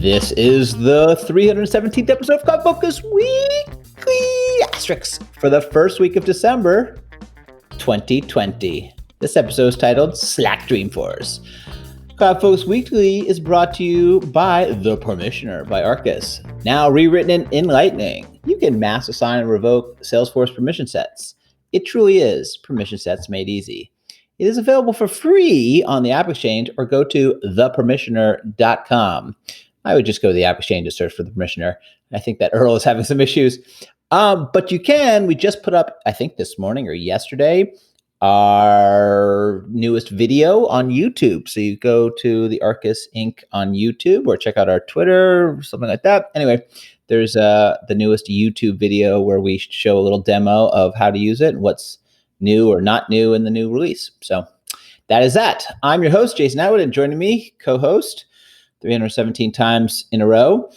This is the 317th episode of CloudFocus Weekly Asterisks for the first week of December 2020. This episode is titled Slack Dreamforce. CloudFocus Weekly is brought to you by The Permissioner by Arkus. Now rewritten in Lightning, you can mass assign and revoke Salesforce permission sets. It truly is permission sets made easy. It is available for free on the App Exchange or go to thepermissioner.com. I would just go to the App Exchange to search for the Permissioner. I think that Earl is having some issues. But you can. We just put up, I think this morning or yesterday, our newest video on YouTube. So you go to the Arkus Inc. on YouTube or check out our Twitter, something like that. Anyway, there's the newest YouTube video where we show a little demo of how to use it and what's new or not new in the new release. So that is that. I'm your host, Jason Atwood, and joining me, co-host, 317 times in a row,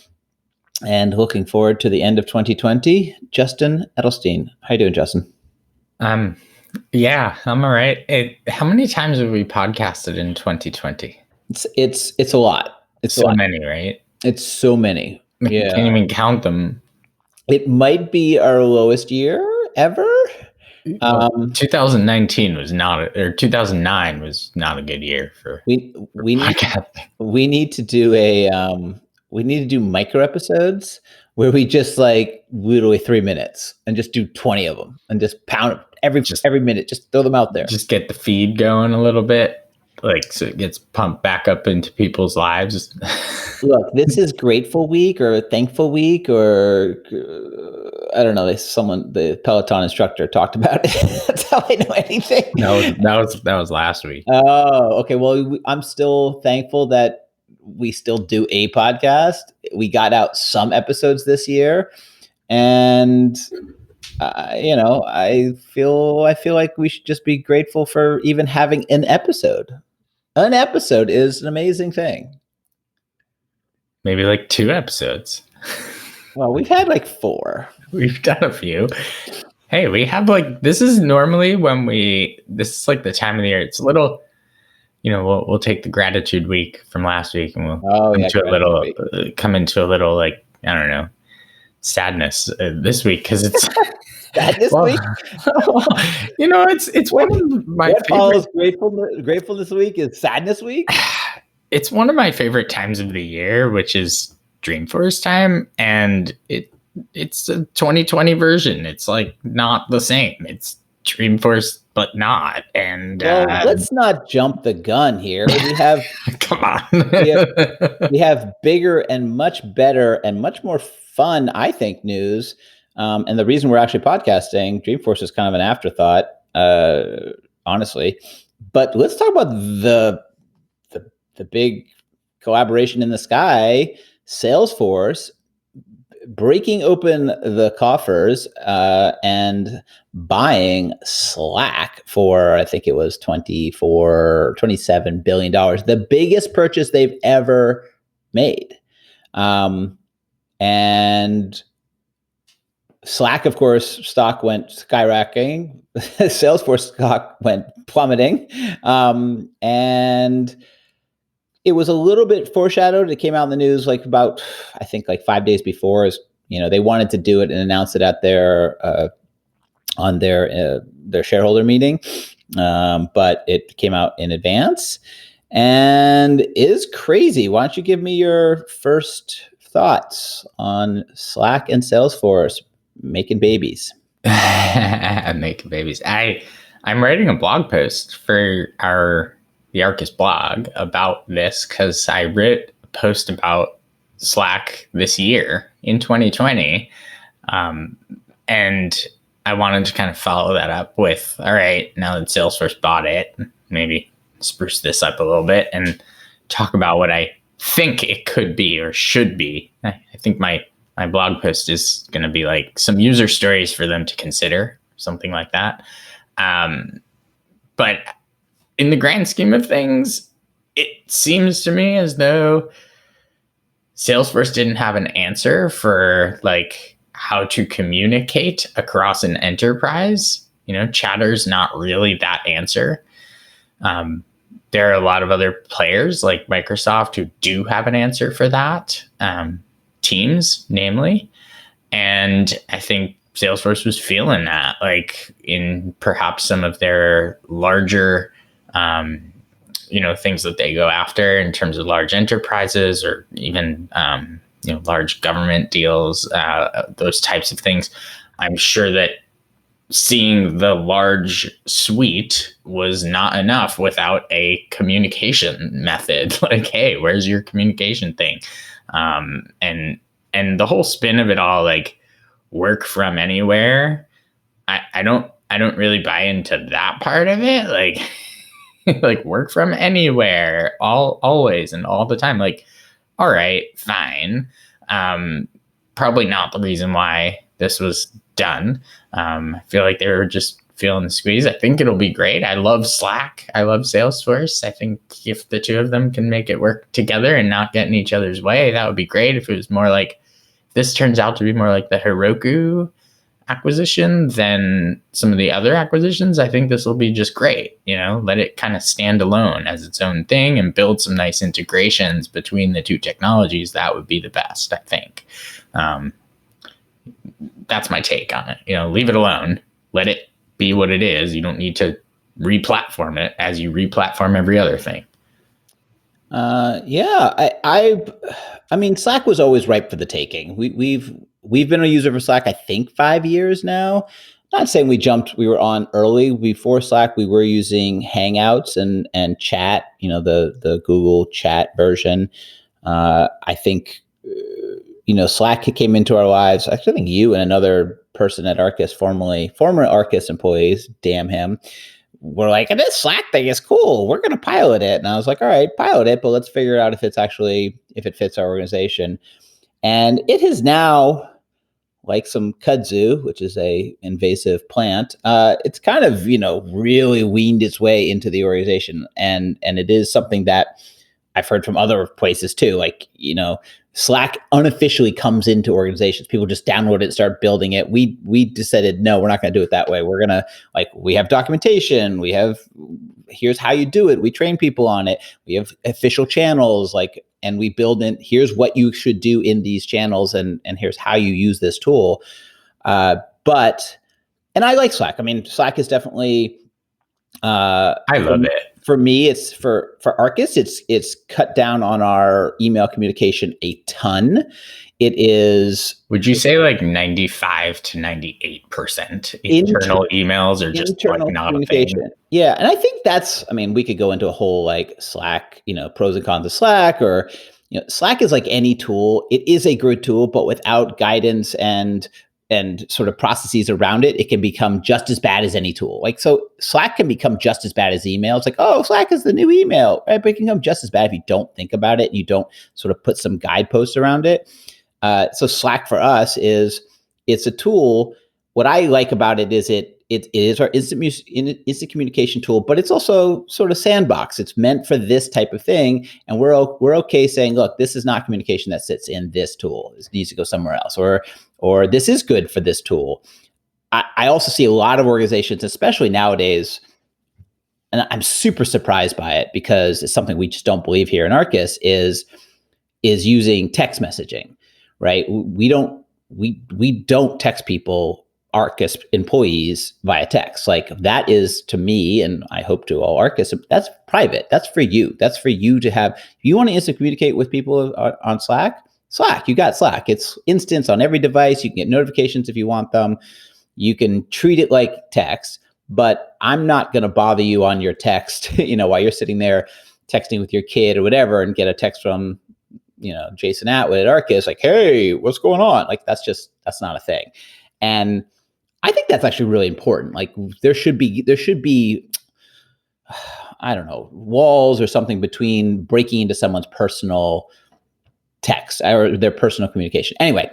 and looking forward to the end of 2020, Justin Edelstein. How you doing, Justin? Yeah, I'm all right. How many times have we podcasted in 2020? It's a lot. It's so many, right? It's so many. Yeah. I can't even count them. It might be our lowest year ever. 2019 was not, or 2009 was not a good year for we need to do micro episodes where we just like literally 3 minutes and just do 20 of them and just pound every minute, just throw them out there. Just get the feed going a little bit, like so it gets pumped back up into people's lives. Look, this is Grateful Week or Thankful Week or I don't know. The Peloton instructor talked about it. That's how I know anything. No, that was last week. Oh, okay. Well, I'm still thankful that we still do a podcast. We got out some episodes this year, and I feel like we should just be grateful for even having an episode. An episode is an amazing thing. Maybe like 2 episodes. Well, we've had like 4. We've done a few. Hey, we have this is normally this is like the time of the year. It's a little, we'll take the gratitude week from last week and we'll come into a little like, I don't know, sadness this week because it's sadness week. It's one of my what follows gratefulness week is sadness week. It's one of my favorite times of the year, which is Dreamforce time, and it's a 2020 version. It's like not the same. It's Dreamforce, but not. And let's not jump the gun here. We have come on. we have bigger and much better and much more fun, I think, news. And the reason we're actually podcasting, Dreamforce is kind of an afterthought, honestly. But let's talk about the big collaboration in the sky, Salesforce breaking open the coffers and buying Slack for, I think it was $27 billion, the biggest purchase they've ever made. And Slack, of course, stock went skyrocketing. Salesforce stock went plummeting. And it was a little bit foreshadowed. It came out in the news about 5 days before. They wanted to do it and announce it at on their shareholder meeting, but it came out in advance and is crazy. Why don't you give me your first thoughts on Slack and Salesforce making babies? Making babies. I'm writing a blog post for the Arkus blog about this because I wrote a post about Slack this year in 2020. And I wanted to kind of follow that up with, all right, now that Salesforce bought it, maybe spruce this up a little bit and talk about what I think it could be or should be. I think my blog post is going to be like some user stories for them to consider, something like that. But in the grand scheme of things, it seems to me as though Salesforce didn't have an answer for how to communicate across an enterprise. Chatter's not really that answer. there are a lot of other players like Microsoft who do have an answer for that, Teams, namely. And I think Salesforce was feeling that, like in perhaps some of their larger, things that they go after in terms of large enterprises or even, large government deals, those types of things. I'm sure that seeing the large suite was not enough without a communication method. Like, hey, where's your communication thing? And the whole spin of it all, like work from anywhere. I don't really buy into that part of it. Like, like work from anywhere, always and all the time. Like, all right, fine. Probably not the reason why this was done. I feel like they were just feeling the squeeze. I think it'll be great. I love Slack. I love Salesforce. I think if the two of them can make it work together and not get in each other's way, that would be great. If it was more like, this turns out to be more like the Heroku acquisition than some of the other acquisitions, I think this will be just great. Let it kind of stand alone as its own thing and build some nice integrations between the two technologies. That would be the best, I think. That's my take on it. Leave it alone. Let it be what it is. You don't need to re-platform it as you re-platform every other thing. I mean, Slack was always ripe for the taking. We've been a user for Slack, I think 5 years now. Not saying we were on early. Before Slack, we were using Hangouts and chat, the Google chat version. I think, Slack came into our lives. Actually, I think you and another person at Arkus, former Arkus employees, damn him, were like, this Slack thing is cool. We're going to pilot it. And I was like, all right, pilot it, but let's figure out if it fits our organization. And it has now, like some kudzu, which is a invasive plant, it's kind of, really weaned its way into the organization. And it is something that I've heard from other places too. Like, Slack unofficially comes into organizations. People just download it, start building it. We decided, no, we're not going to do it that way. We're going to, we have documentation. Here's how you do it. We train people on it. We have official channels, and we build in, here's what you should do in these channels, and here's how you use this tool. And I like Slack. I mean, Slack is definitely, I love it. For me, it's for Arkus, it's cut down on our email communication a ton. It is. Would you say like 95 to 98% internal emails are just internal not a thing? Yeah, and I think we could go into a whole Slack, pros and cons of Slack, or Slack is like any tool. It is a good tool, but without guidance and sort of processes around it, it can become just as bad as any tool. So Slack can become just as bad as email. It's like, oh, Slack is the new email, right? But it can become just as bad if you don't think about it and you don't sort of put some guideposts around it. So Slack for us it's a tool. What I like about it is it is our instant communication tool, but it's also sort of sandbox. It's meant for this type of thing. And we're okay saying, look, this is not communication that sits in this tool. This needs to go somewhere else, or this is good for this tool. I also see a lot of organizations, especially nowadays, and I'm super surprised by it because it's something we just don't believe here in Arkus, is using text messaging, right? We don't text people, Arkus employees, via text. That is, to me, and I hope to all Arkus, that's private. That's for you. That's for you to have. If you want to instant communicate with people on Slack, you got Slack. It's instant on every device. You can get notifications if you want them. You can treat it like text, but I'm not going to bother you on your text, while you're sitting there texting with your kid or whatever, and get a text from, Jason Atwood at Arkus, like, hey, what's going on? That's not a thing. And I think that's actually really important. There should be, I don't know, walls or something between breaking into someone's personal text or their personal communication. Anyway,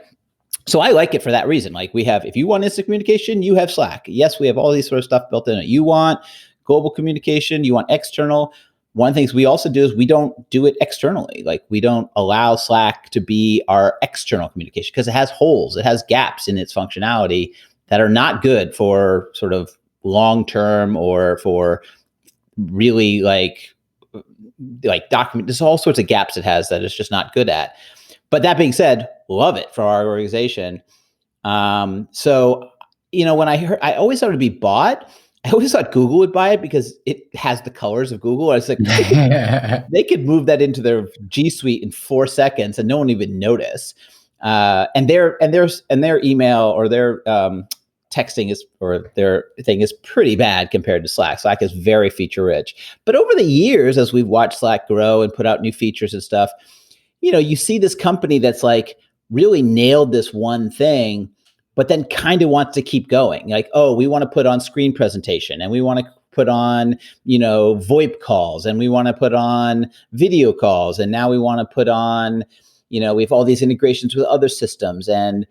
so I like it for that reason. If you want instant communication, you have Slack. Yes, we have all these sort of stuff built in it. You want global communication, you want external. One of the things we also do is we don't do it externally. We don't allow Slack to be our external communication because it has holes, it has gaps in its functionality that are not good for sort of long-term or for really like document. There's all sorts of gaps it has that it's just not good at. But that being said, love it for our organization. So, when I always thought it'd be bought. I always thought Google would buy it because it has the colors of Google. I was like, they could move that into their G Suite in 4 seconds and no one even notice. And their email or their texting their thing is pretty bad compared to Slack. Slack is very feature rich. But over the years, as we've watched Slack grow and put out new features and stuff, you see this company that's like really nailed this one thing, but then kind of wants to keep going. Like, oh, we want to put on screen presentation and we want to put on, VoIP calls and we want to put on video calls. And now we want to put on, we have all these integrations with other systems and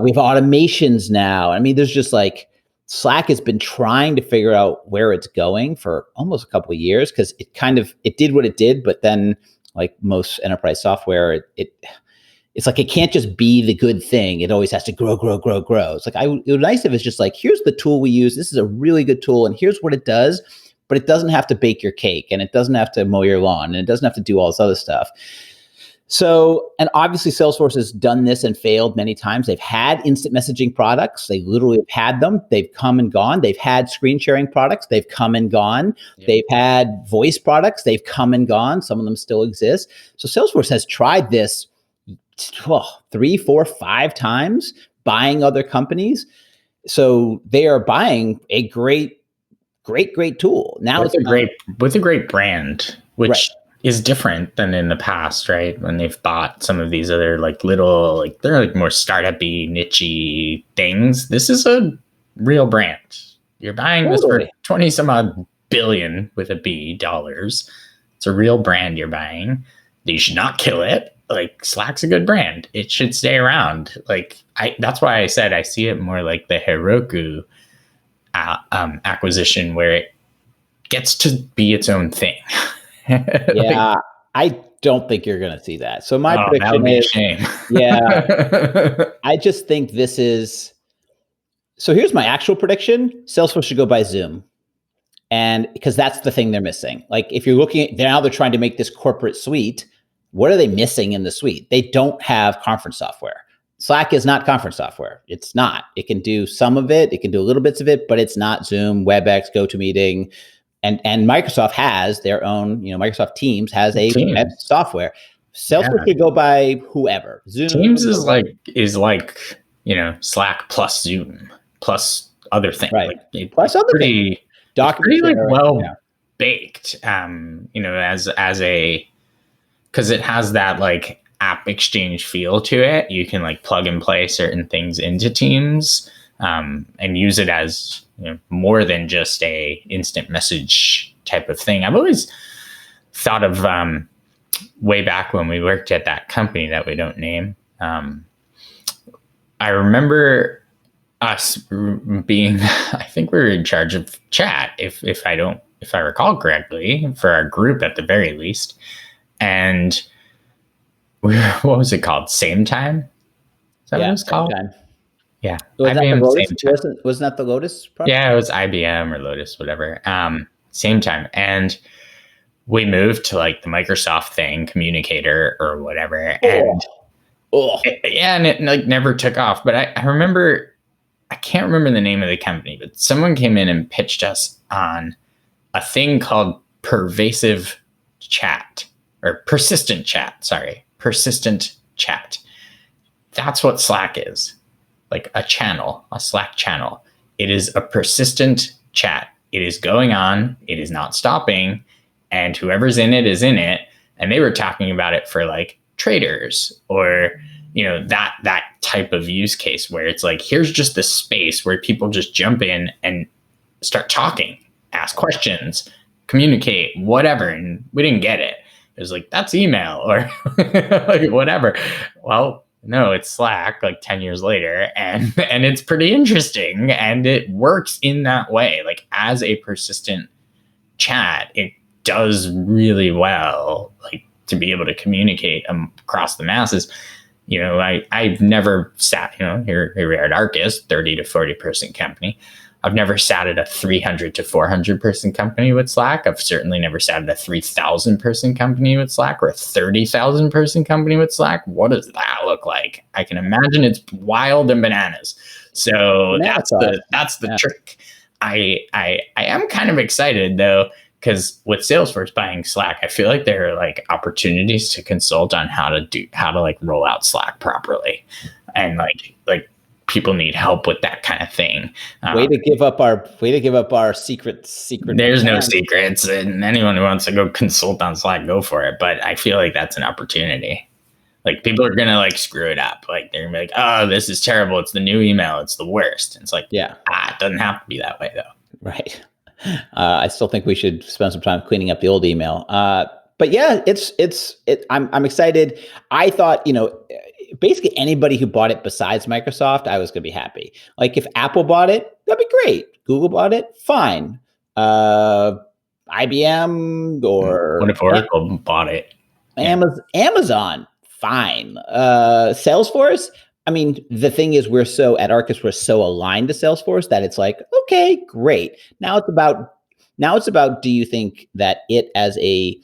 we have automations now. I mean, there's just like Slack has been trying to figure out where it's going for almost a couple of years because it did what it did, but then like most enterprise software, it's like it can't just be the good thing. It always has to grow. It's like it would be nice if it's just like, here's the tool we use. This is a really good tool, and here's what it does. But it doesn't have to bake your cake, and it doesn't have to mow your lawn, and it doesn't have to do all this other stuff. So, and obviously Salesforce has done this and failed many times. They've had instant messaging products. They literally have had them. They've come and gone. They've had screen sharing products. They've come and gone. Yep. They've had voice products. They've come and gone. Some of them still exist. So Salesforce has tried this 3, 4, 5 times, buying other companies. So they are buying a great tool. Now with a great brand, which is different than in the past, right? When they've bought some of these other like little, like they're like more startup-y, niche-y things. This is a real brand. You're buying this for 20 some odd billion with a B dollars. It's a real brand you're buying. You should not kill it. Like Slack's a good brand. It should stay around. Like that's why I said I see it more like the Heroku acquisition, where it gets to be its own thing. Yeah, I don't think you're going to see that. So my prediction is, shame. Yeah, I just think this is. So here's my actual prediction: Salesforce should go buy Zoom, and because that's the thing they're missing. Like if you're looking at now, they're trying to make this corporate suite. What are they missing in the suite? They don't have conference software. Slack is not conference software. It's not. It can do some of it. It can do little bits of it, but it's not Zoom, WebEx, GoToMeeting. And Microsoft has their own, Microsoft Teams has a web software. Salesforce could go by whoever. Zoom Teams is like Slack plus Zoom plus other things. Right. Like, plus other things. Pretty like baked. As a, because it has that like app exchange feel to it. You can like plug and play certain things into Teams and use it as more than just a instant message type of thing. I've always thought of way back when we worked at that company that we don't name. I remember us being, I think we were in charge of chat, if I recall correctly, for our group at the very least. And what was it called? Same Time? Is that what it was called? Time. Yeah. Wasn't that the Lotus product? Yeah, it was IBM or Lotus, whatever. Same Time. And we moved to like the Microsoft thing, Communicator or whatever. And it like never took off. But I remember, I can't remember the name of the company, but someone came in and pitched us on a thing called persistent chat. That's what Slack is. Like a Slack channel. It is a persistent chat. It is going on. It is not stopping. And whoever's in it is in it. And they were talking about it for like traders or, that type of use case where it's like, here's just the space where people just jump in and start talking, ask questions, communicate, whatever. And we didn't get it. It was like, that's email or like whatever. Well, no, it's Slack like 10 years later. And it's pretty interesting. And it works in that way. Like as a persistent chat, it does really well, like to be able to communicate across the masses. I've never sat, here we are at Arkus, 30 to 40 person company. I've never sat at a 300 to 400 person company with Slack. I've certainly never sat at a 3,000 person company with Slack or a 30,000 person company with Slack. What does that look like? I can imagine it's wild and bananas. So that's the trick. I am kind of excited though, because with Salesforce buying Slack, I feel like there are like opportunities to consult on how to like roll out Slack properly, and like people need help with that kind of thing. Way to give up our secret. There's no secrets, and anyone who wants to go consult on Slack, go for it. But I feel like that's an opportunity. Like people are gonna like screw it up. Like they're gonna be like, "Oh, this is terrible. It's the new email. It's the worst." And it's like, it doesn't have to be that way though. Right. I still think we should spend some time cleaning up the old email. But yeah, I'm excited. I thought, basically anybody who bought it besides Microsoft, I was going to be happy. Like if Apple bought it, that'd be great. Google bought it, fine. IBM or what if Oracle bought it? Amazon, fine. Salesforce. I mean, the thing is, we're so aligned to Salesforce that it's like, okay, great. Now it's about, do you think that it as a,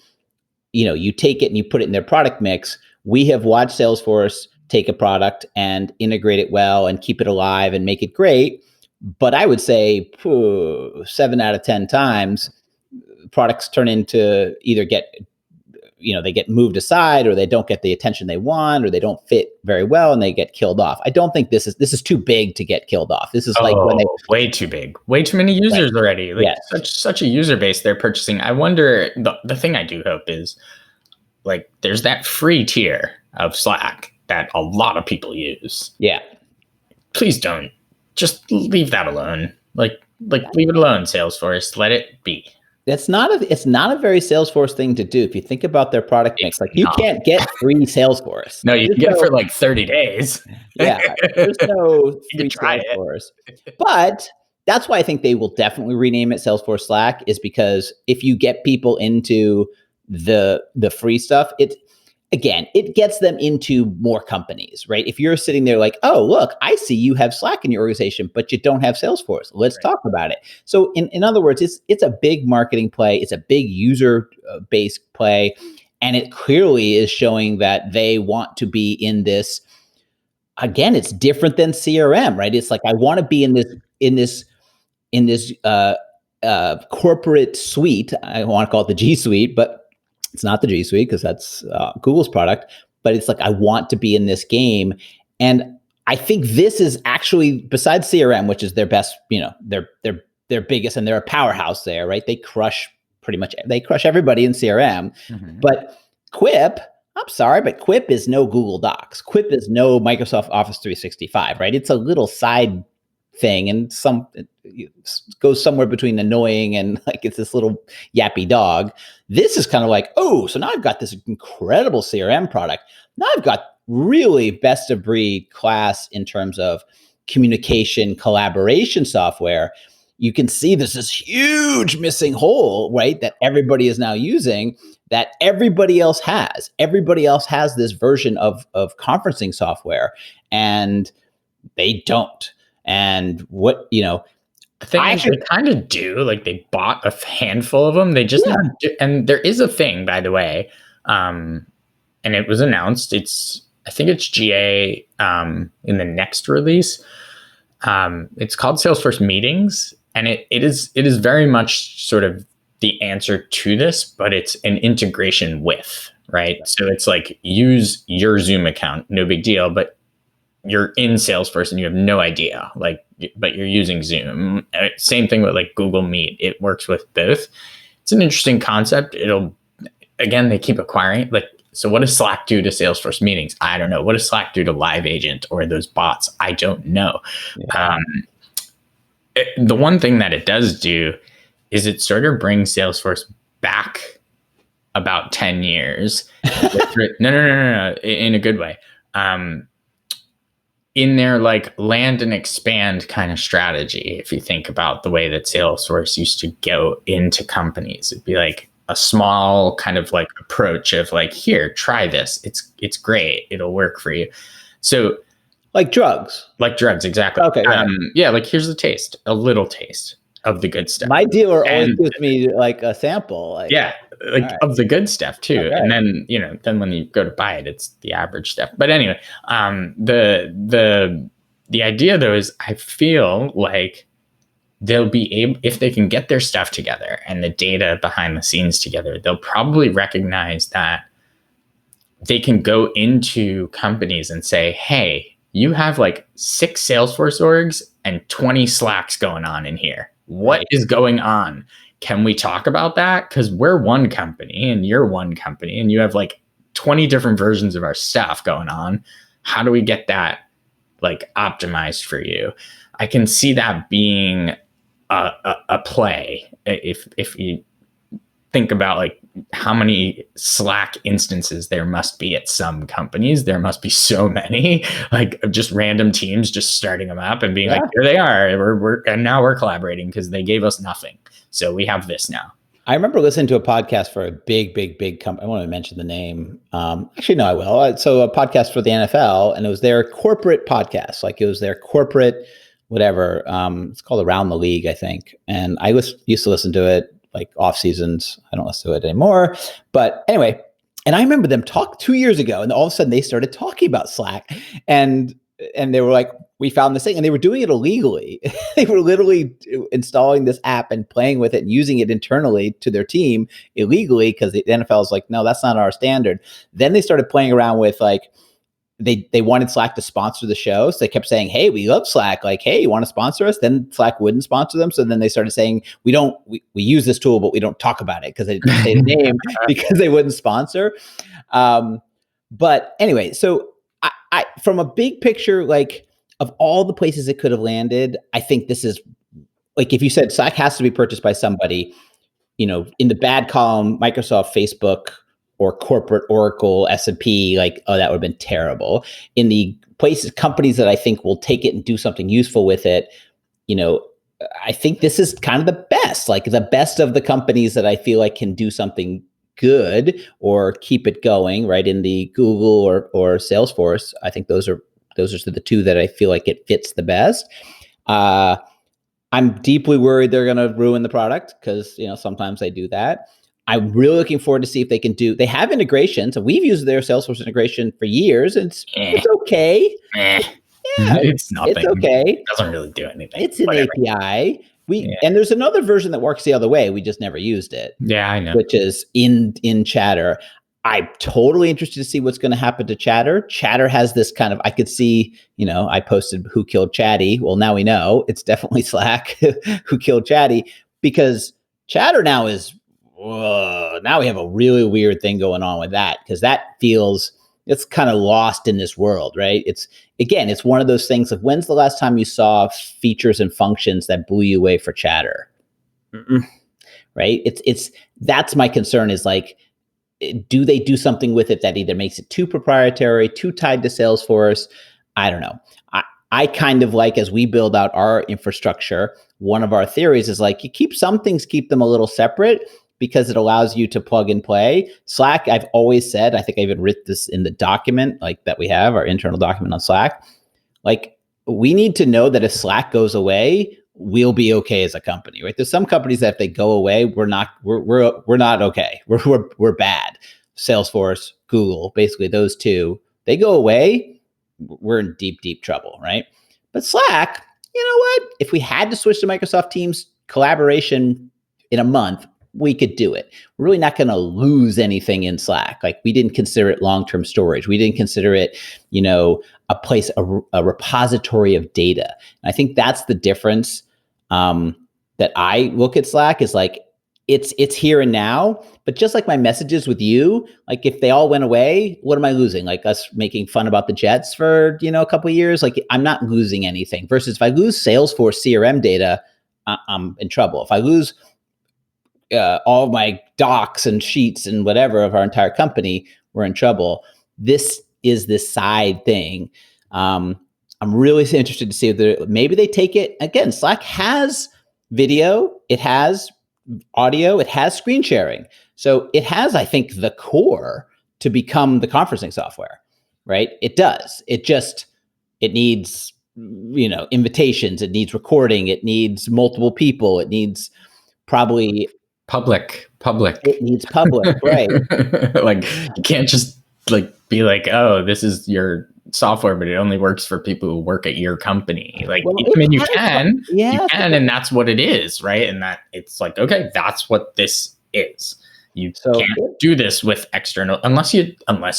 you take it and you put it in their product mix? We have watched Salesforce take a product and integrate it well and keep it alive and make it great. But I would say 7 out of 10 times products turn into either they get moved aside, or they don't get the attention they want, or they don't fit very well and they get killed off. I don't think this is too big to get killed off. This is way too big, way too many users already. Like such a user base they're purchasing. I wonder, the thing I do hope is like, there's that free tier of Slack that a lot of people use. Yeah. Please don't just leave that alone. Like leave it alone, Salesforce, let it be. It's not a very Salesforce thing to do. If you think about their product mix, like you can't get free Salesforce. No, you can get it for like 30 days. Yeah, there's no free Salesforce. But that's why I think they will definitely rename it Salesforce Slack, is because if you get people into the free stuff, it gets them into more companies, right? If you're sitting there like, oh, look, I see you have Slack in your organization, but you don't have Salesforce. Let's talk about it. So in other words, it's a big marketing play. It's a big user base play. And it clearly is showing that they want to be in this. Again, it's different than CRM, right? It's like, I want to be in this corporate suite. I want to call it the G Suite, but it's not the G Suite because that's Google's product, but it's like, I want to be in this game. And I think this is actually, besides CRM, which is their best, their biggest, and they're a powerhouse there, right? They crush everybody in CRM. Mm-hmm. But Quip, I'm sorry, but Quip is no Google Docs. Quip is no Microsoft Office 365, right? It's a little side thing, and it goes somewhere between annoying and like it's this little yappy dog. This is kind of like, oh, so now I've got this incredible CRM product. Now I've got really best of breed class in terms of communication, collaboration software. You can see there's this huge missing hole, right? That everybody is now using, that everybody else has. Everybody else has this version of conferencing software, and they don't. And what, I think they kind of do. Like, they bought a handful of them. They just and there is a thing, by the way, and it was announced. I think it's GA in the next release. It's called Salesforce Meetings, and it is very much sort of the answer to this, but it's an integration with, right? So it's like, use your Zoom account, no big deal, but you're in Salesforce and you have no idea, but you're using Zoom. Same thing with like Google Meet. It works with both. It's an interesting concept. They keep acquiring, so what does Slack do to Salesforce Meetings? I don't know. What does Slack do to Live Agent or those bots? I don't know. Yeah. The one thing that it does do is it sort of brings Salesforce back about 10 years. No, in a good way. In their like land and expand kind of strategy, if you think about the way that Salesforce used to go into companies, it'd be like, a small kind of like approach of like, here, try this. It's great. It'll work for you. So like drugs. Like drugs, exactly. Okay. Right. Yeah, like here's a taste, a little taste of the good stuff. My dealer always gives me like a sample. Like, yeah, like right. of the good stuff too. Okay. And then, then when you go to buy it, it's the average stuff. But anyway, the idea though is I feel like they'll be able, if they can get their stuff together and the data behind the scenes together, they'll probably recognize that they can go into companies and say, hey, you have like 6 Salesforce orgs and 20 Slacks going on in here. What is going on? Can we talk about that? Because we're one company and you're one company and you have like 20 different versions of our stuff going on. How do we get that like optimized for you? I can see that being a play if you think about like how many Slack instances there must be at some companies. There must be so many, like just random teams just starting them up and being like, here they are. And now we're collaborating because they gave us nothing. So we have this now. I remember listening to a podcast for a big company. I won't even mention the name. Actually, no, I will. So a podcast for the NFL, and it was their corporate podcast. Like it was their corporate whatever. It's called Around the League, I think. And I used to listen to it like off seasons. I don't listen to it anymore. But anyway, and I remember them talk 2 years ago, and all of a sudden they started talking about Slack, and they were like, we found this thing, and they were doing it illegally. They were literally installing this app and playing with it and using it internally to their team illegally because the NFL is like, no, that's not our standard. Then they started playing around with like, they wanted Slack to sponsor the show. So they kept saying, hey, we love Slack. Like, hey, you want to sponsor us? Then Slack wouldn't sponsor them. So then they started saying, we use this tool, but we don't talk about it because they didn't say the name because they wouldn't sponsor. But anyway, so I from a big picture, like of all the places it could have landed, I think this is like, if you said Slack has to be purchased by somebody, in the bad column, Microsoft, Facebook, or corporate Oracle, S&P, like, oh, that would have been terrible. In the companies that I think will take it and do something useful with it, I think this is kind of the best, like the best of the companies that I feel like can do something good or keep it going, right? In the Google or Salesforce, I think those are the two that I feel like it fits the best. I'm deeply worried they're going to ruin the product because, sometimes they do that. I'm really looking forward to see if they can they have integrations. So we've used their Salesforce integration for years. And it's okay. Yeah, it's nothing. It's okay. It doesn't really do anything. It's an API. And there's another version that works the other way. We just never used it. Yeah, I know. Which is in Chatter. I'm totally interested to see what's going to happen to Chatter. Chatter has this kind of, I could see, I posted who killed Chatty. Well, now we know it's definitely Slack who killed Chatty, because Chatter now is, now we have a really weird thing going on with that, because that feels, it's kind of lost in this world, right? It's one of those things of, when's the last time you saw features and functions that blew you away for Chatter? Right? That's my concern, is like, do they do something with it that either makes it too proprietary, too tied to Salesforce? I don't know. I kind of like, as we build out our infrastructure, one of our theories is like, you keep some things, keep them a little separate, because it allows you to plug and play. Slack, I've always said, I think I even written this in the document like that we have, our internal document on Slack. Like, we need to know that if Slack goes away, we'll be okay as a company, right? There's some companies that if they go away, we're not okay. We're bad. Salesforce, Google, basically those two, they go away, we're in deep trouble, right? But Slack, you know what? If we had to switch to Microsoft Teams collaboration in a month, we could do it. We're really not going to lose anything in Slack. Like, we didn't consider it long-term storage. We didn't consider it, a place, a repository of data. And I think that's the difference that I look at Slack, is like, it's here and now. But just like my messages with you, like if they all went away, what am I losing? Like us making fun about the Jets for, a couple of years, like I'm not losing anything. Versus if I lose Salesforce CRM data, I'm in trouble. If I lose all of my docs and sheets and whatever of our entire company, we're in trouble. This is this side thing. I'm really interested to see if maybe they take it. Again, Slack has video, it has audio, it has screen sharing. So it has, I think, the core to become the conferencing software, right? It does. It needs, invitations. It needs recording. It needs multiple people. It needs probably Public. It needs public, right? Like, you can't just like be like, oh, this is your software, but it only works for people who work at your company. Like, Well, I mean, you yeah, can, and that's what it is, right? And that it's like, okay, that's what this is. You can't do this with external unless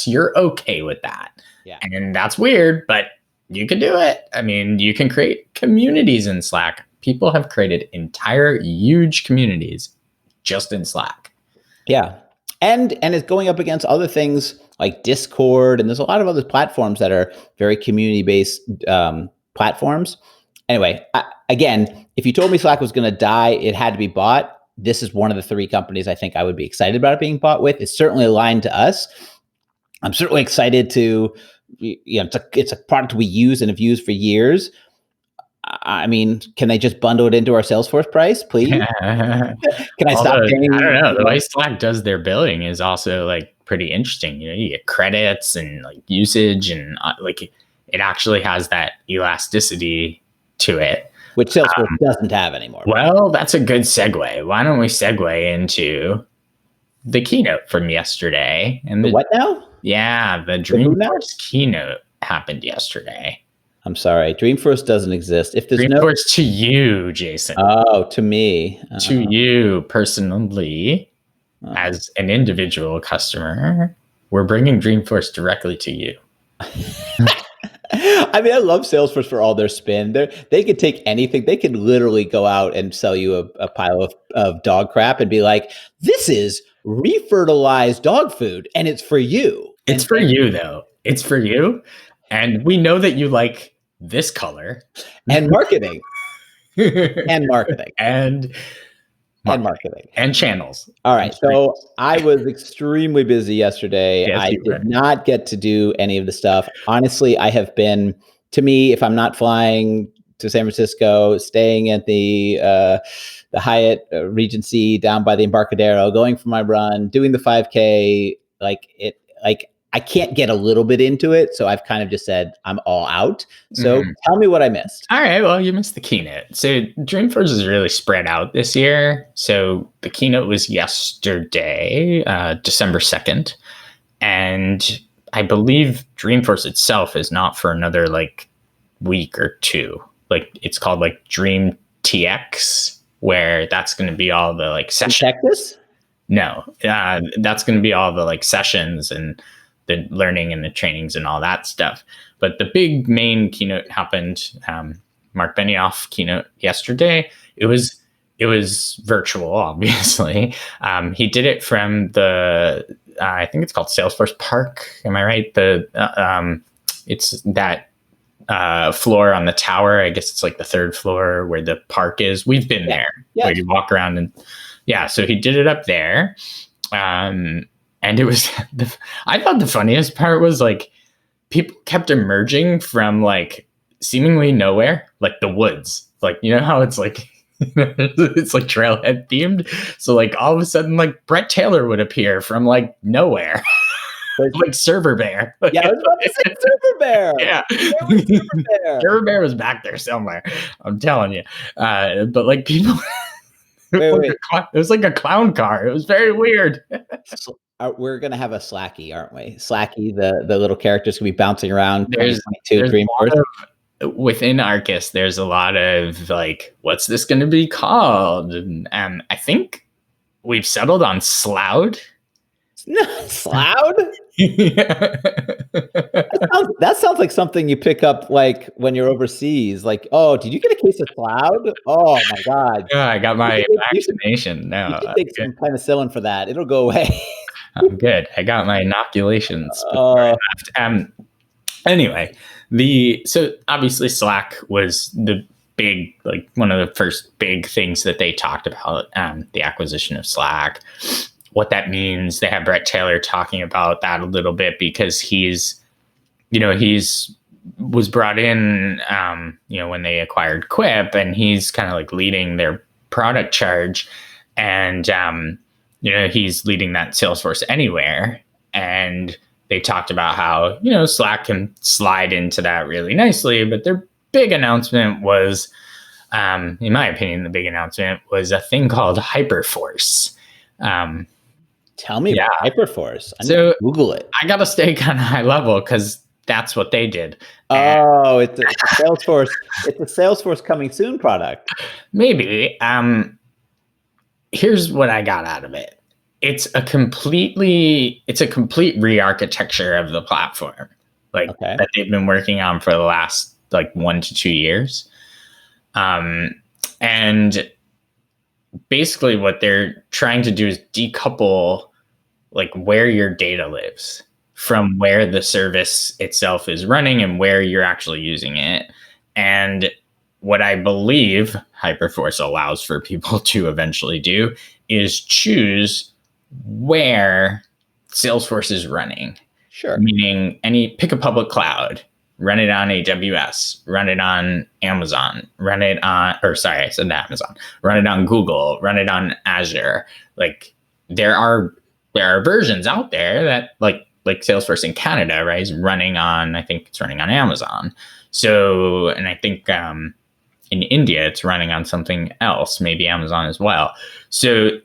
you're okay with that. Yeah. And that's weird, but you can do it. I mean, you can create communities in Slack. People have created entire huge communities just in Slack. Yeah. And it's going up against other things like Discord, and there's a lot of other platforms that are very community-based platforms. Anyway, again, if you told me Slack was going to die, it had to be bought. This is one of the 3 companies I think I would be excited about it being bought with. It's certainly aligned to us. I'm certainly excited to, it's a product we use and have used for years. I mean, can they just bundle it into our Salesforce price, please? Can I stop paying? I don't know. The way Slack does their billing is also like pretty interesting. You get credits and like usage, and like it actually has that elasticity to it, which Salesforce doesn't have anymore. Well, that's a good segue. Why don't we segue into the keynote from yesterday? And what now? Yeah, the Dreamforce keynote happened yesterday. I'm sorry, Dreamforce doesn't exist. If there's Dreamforce to you, Jason. Oh, to me. To you personally, as an individual customer, we're bringing Dreamforce directly to you. I mean, I love Salesforce for all their spin. They could take anything. They could literally go out and sell you a pile of dog crap and be like, this is refertilized dog food, and it's for you. It's for you, though. It's for you. And we know that you like this color. And marketing. And marketing. And marketing. And channels. All right. So I was extremely busy yesterday. Yes, I did not get to do any of the stuff. Honestly, I have been, to me, if I'm not flying to San Francisco, staying at the Hyatt Regency down by the Embarcadero, going for my run, doing the 5K, I can't get a little bit into it. So I've kind of just said, I'm all out. So tell me what I missed. All right. Well, you missed the keynote. So Dreamforce is really spread out this year. So the keynote was yesterday, December 2nd. And I believe Dreamforce itself is not for another week or 2. It's called Dream TX, where that's going to be all the sessions. Texas? No, that's going to be all the sessions and the learning and the trainings and all that stuff. But the big main keynote happened, Mark Benioff keynote yesterday. It was virtual, obviously. He did it from the, I think it's called Salesforce Park. Am I right? It's that floor on the tower. I guess it's the 3rd floor where the park is. We've been there, where you walk around and so he did it up there. And it was, I thought the funniest part was people kept emerging from seemingly nowhere, the woods. You know how it's it's trailhead themed. So all of a sudden, Brett Taylor would appear from nowhere. Server Bear. Yeah, I was about to say Server Bear. Yeah. Server Bear. Server Bear was back there somewhere. I'm telling you. But people, it was like a clown car. It was very weird. We're going to have a Slacky, aren't we? Slacky, the little characters can be bouncing around. There's Dreamforce. Within Arkus, there's a lot of what's this going to be called? And I think we've settled on Sloud. Sloud? Yeah. That sounds like something you pick up when you're overseas. Oh, did you get a case of Sloud? Oh my God. Yeah, I got my vaccination. No, you should take some penicillin for that. It'll go away. I'm good. I got my inoculations. Anyway, so obviously Slack was the big, one of the first big things that they talked about, the acquisition of Slack, what that means. They have Brett Taylor talking about that a little bit because he's was brought in, when they acquired Quip, and he's kind of leading their product charge. And, he's leading that Salesforce Anywhere, and they talked about how, Slack can slide into that really nicely, but their big announcement was, in my opinion, the big announcement was a thing called Hyperforce. Tell me about Hyperforce. I need So to Google it. I got to stay kind of high level because that's what they did. Oh, it's a Salesforce. It's a Salesforce coming soon product. Maybe. Here's what I got out of it. It's a complete re-architecture of the platform, that they've been working on for the last 1 to 2 years. And basically what they're trying to do is decouple where your data lives from where the service itself is running and where you're actually using it. And what I believe Hyperforce allows for people to eventually do is choose where Salesforce is running. Sure. Meaning pick a public cloud, run it on AWS, run it on Amazon, run it on Google, run it on Azure. There are versions out there that like Salesforce in Canada, right, is running on, I think it's running on Amazon. So, and I think in India, it's running on something else, maybe Amazon as well. So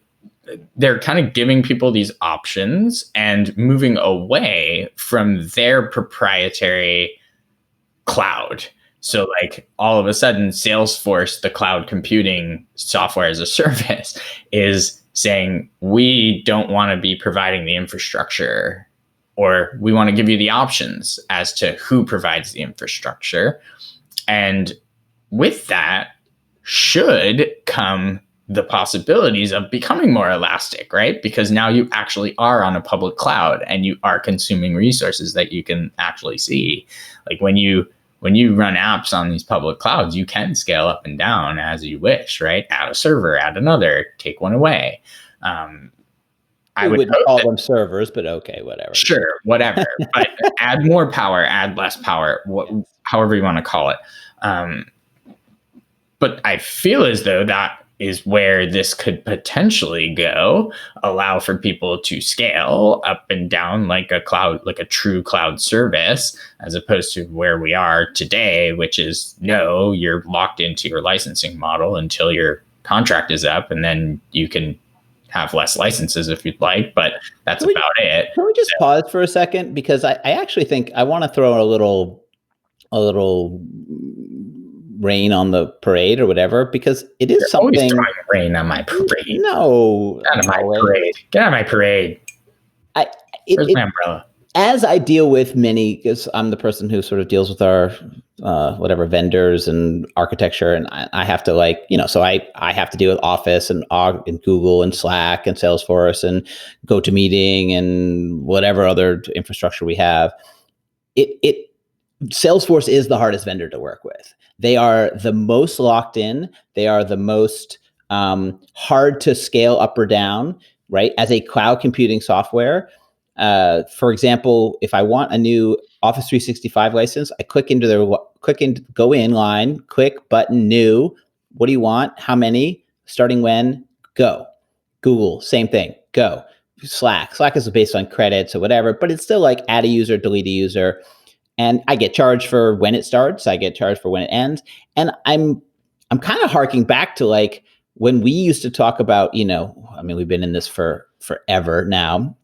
they're kind of giving people these options and moving away from their proprietary cloud. So all of a sudden, Salesforce, the cloud computing software as a service, is saying, we don't want to be providing the infrastructure, or we want to give you the options as to who provides the infrastructure. And with that should come the possibilities of becoming more elastic, right? Because now you actually are on a public cloud and you are consuming resources that you can actually see. When you run apps on these public clouds, you can scale up and down as you wish, right? Add a server, add another, take one away. I wouldn't call them servers, but okay, whatever. Sure, whatever. But add more power, add less power, however you want to call it. But I feel as though that is where this could potentially go, allow for people to scale up and down like a cloud, like a true cloud service, as opposed to where we are today, which is no, you're locked into your licensing model until your contract is up, and then you can have less licenses if you'd like, but that's about it. Can we just pause for a second? Because I actually think I want to throw a little rain on the parade or whatever, because it is something. Always throwing rain on my parade. No, get out of my parade. Get out of my parade. Where's my umbrella? As I deal with many, because I'm the person who sort of deals with our vendors and architecture, and I have to so I have to deal with Office and Google and Slack and Salesforce and GoToMeeting and whatever other infrastructure we have. Salesforce is the hardest vendor to work with. They are the most locked in. They are the most hard to scale up or down, right? As a cloud computing software. For example, if I want a new Office 365 license, I go in line, click button, new. What do you want? How many? Starting when? Go. Google, same thing. Go. Slack is based on credits or whatever, but it's still add a user, delete a user. And I get charged for when it starts. I get charged for when it ends. And I'm kind of harking back to when we used to talk about, we've been in this for forever now.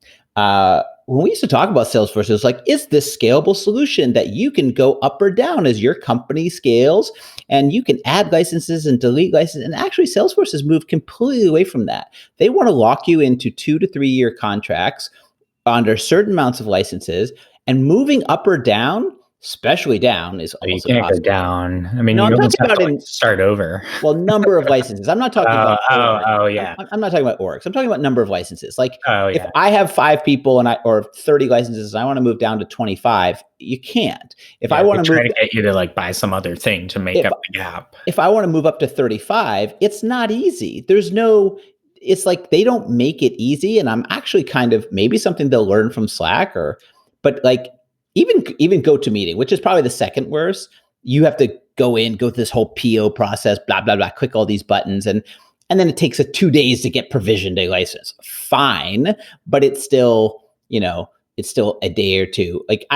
When we used to talk about Salesforce, it was is this scalable solution that you can go up or down as your company scales, and you can add licenses and delete licenses. And actually, Salesforce has moved completely away from that. They want to lock you into 2 to 3 year contracts under certain amounts of licenses, and moving up or down, especially down, is almost impossible. You impossible. Can't go down. I mean, no, you almost have to start over. Well, number of licenses. I'm not talking about. Yeah. I'm not talking about orgs. I'm talking about number of licenses. Yeah. If I have 5 people or 30 licenses, and I want to move down to 25, you can't. If I want to move, trying to get you to buy some other thing to make up the gap. If I want to move up to 35, it's not easy. It's they don't make it easy, and I'm actually kind of maybe something they'll learn from Slack but even GoToMeeting, which is probably the second worst. You have to go through this whole PO process, blah, blah, blah, click all these buttons. And And then it takes 2 days to get provisioned a license. Fine, but it's still, it's still a day or two. Like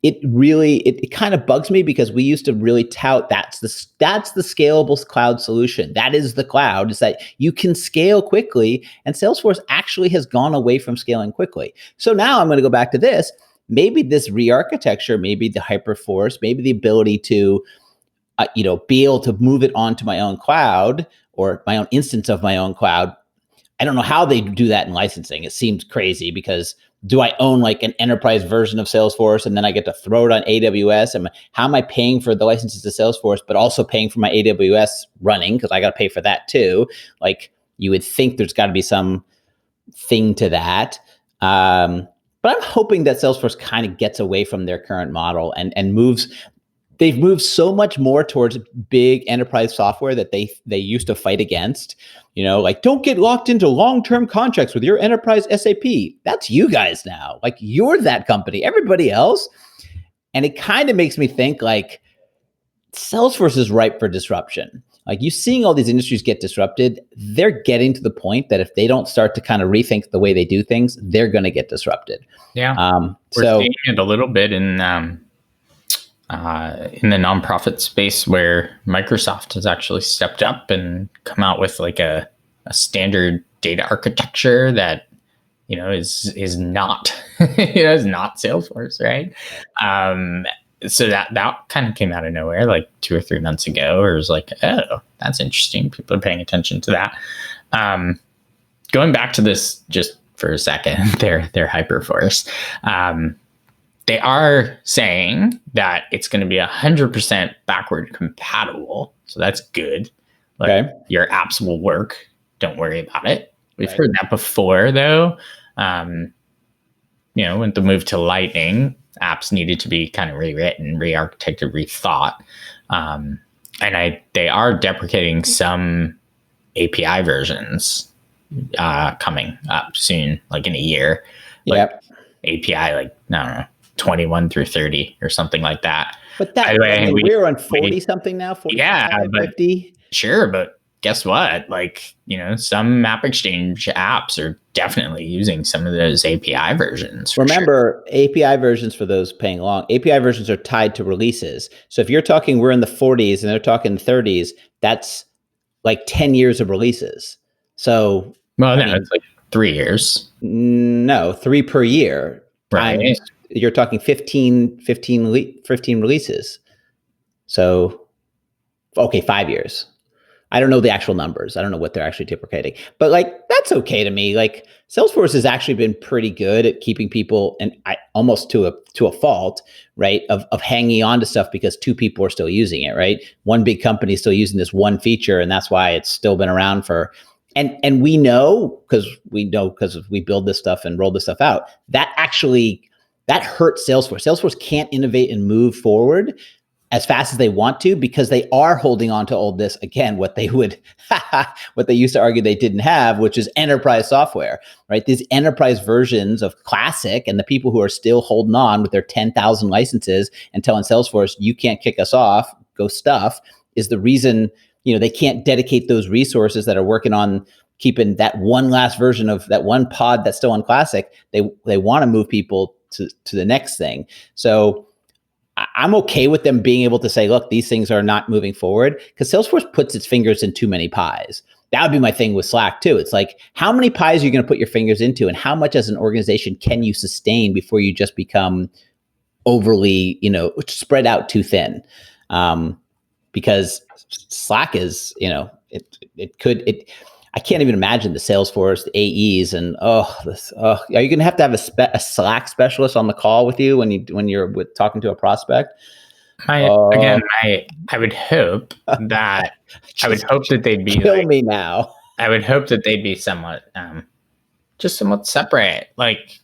it really kind of bugs me because we used to really tout that's the scalable cloud solution. That is the cloud, is that you can scale quickly, and Salesforce actually has gone away from scaling quickly. So now I'm going to go back to this. Maybe this re-architecture, maybe the Hyperforce, maybe the ability to be able to move it onto my own cloud or my own instance of my own cloud. I don't know how they do that in licensing. It seems crazy because do I own like an enterprise version of Salesforce and then I get to throw it on AWS? And how am I paying for the licenses to Salesforce, but also paying for my AWS running? Because I got to pay for that too. Like, you would think there's got to be some thing to that. But I'm hoping that Salesforce kind of gets away from their current model and moves. They've moved so much more towards big enterprise software that they used to fight against. Like, don't get locked into long-term contracts with your enterprise SAP. That's you guys now. Like, you're that company. Everybody else. And it kind of makes me think like Salesforce is ripe for disruption. Like, you seeing all these industries get disrupted, they're getting to the point that if they don't start to kind of rethink the way they do things, they're going to get disrupted. Yeah. We're seeing it a little bit in the nonprofit space, where Microsoft has actually stepped up and come out with like a standard data architecture that is not is not Salesforce, right? So that kind of came out of nowhere like 2 or 3 months ago. Or it was like, oh, that's interesting. People are paying attention to that. Going back to this just for a second, their Hyperforce. They are saying that it's going to be 100% backward compatible. So that's good. Like, your apps will work. Don't worry about it. We've heard that before, though. When the move to Lightning, apps needed to be kind of rewritten, re-architected, rethought. And they are deprecating some API versions coming up soon, like in a year. Yep. API, like, I don't know, 21 through 30 or something like that. But that, we're on 40 something now, 40, yeah, 50. Sure, but guess what? Like, some AppExchange apps are definitely using some of those API versions. Remember, API versions, for those paying along, API versions are tied to releases. So if you're talking we're in the 40s and they're talking 30s, that's like 10 years of releases. So, it's like 3 years. No, 3 per year. Right. You're talking 15 releases. So, okay, 5 years. I don't know the actual numbers. I don't know what they're actually deprecating, but like, that's okay to me. Like, Salesforce has actually been pretty good at keeping people, and almost to a fault, right? Of hanging on to stuff because 2 people are still using it, right? One big company is still using this one feature, and that's why it's still been around for. And we know because we build this stuff and roll this stuff out. That hurts Salesforce. Salesforce can't innovate and move forward as fast as they want to because they are holding on to all this, again, what they used to argue they didn't have, which is enterprise software, right? These enterprise versions of Classic, and the people who are still holding on with their 10,000 licenses and telling Salesforce, you can't kick us off, go stuff, is the reason, they can't dedicate those resources that are working on keeping that one last version of that one pod that's still on Classic. They want to move people to the next thing. So I'm okay with them being able to say, look, these things are not moving forward, because Salesforce puts its fingers in too many pies. That would be my thing with Slack too. It's like, how many pies are you going to put your fingers into, and how much as an organization can you sustain before you just become overly, spread out too thin? Because Slack is, I can't even imagine the Salesforce, the AEs, and are you going to have a Slack specialist on the call with you when you're talking to a prospect? I would hope that they'd be kill me now. I would hope that they'd be somewhat separate, like,